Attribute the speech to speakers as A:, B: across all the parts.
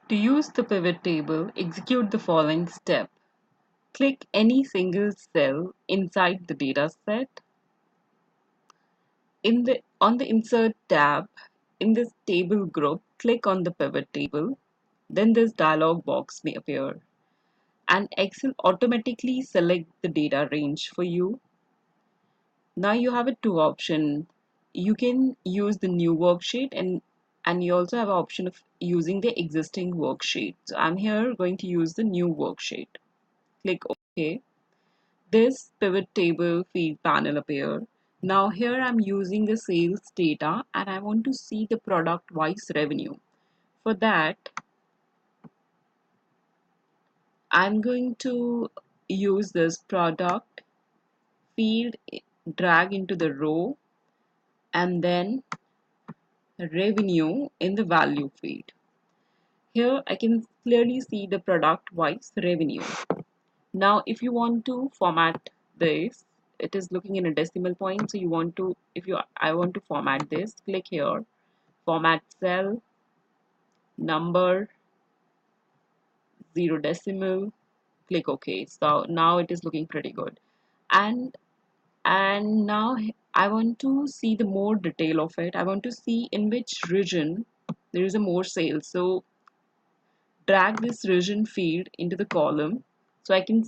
A: To use the pivot table, execute the following step. Click any single cell inside the data set. On the Insert tab, in this table group, click on the pivot table. Then this dialog box may appear, and Excel automatically select the data range for you. Now you have a two option. You can use the new worksheet and you also have an option of using the existing worksheet. So I'm here going to use the new worksheet. Click OK. This pivot table field panel appear. Now here I'm using the sales data and I want to see the product wise revenue. For that, I'm going to use this product field, drag into the row, and then revenue in the value field. Here I can clearly see the product wise revenue. Now if you want to format this, it is looking in a decimal point, so you want to, I want to format this, click here, format cell, number, 0 decimal, click OK. So now it is looking pretty good. And now I want to see the more detail of it. I want to see in which region there is a more sales. So drag this region field into the column so I can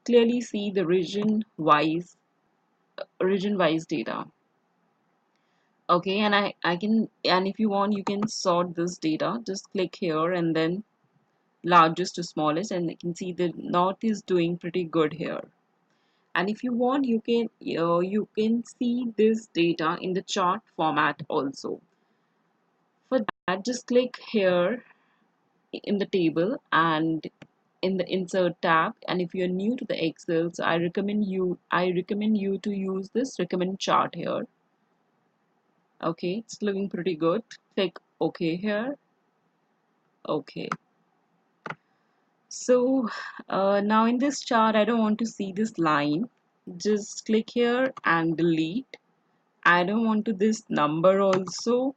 A: clearly see the region wise data. Okay, and I can, and if you want, you can sort this data. Just click here and then largest to smallest, and you can see the north is doing pretty good here. And if you want, you can see this data in the chart format also. For that, just click here in the table and in the insert tab. And if you're new to the Excel, so I recommend you to use this recommend chart here. Okay, it's looking pretty good. Click OK here. Okay. So now in this chart, I don't want to see this line. Just click here and delete. I don't want to this number also.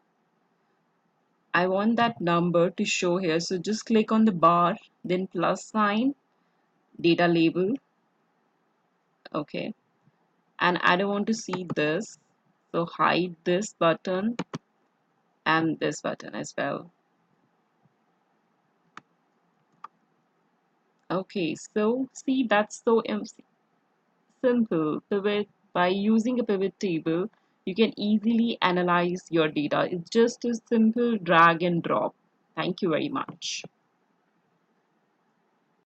A: I want that number to show here. So just click on the bar, then plus sign, data label. Okay. And I don't want to see this. So hide this button and this button as well. Okay, so see, that's so simple. By using a pivot table, you can easily analyze your data. It's just a simple drag and drop. Thank you very much.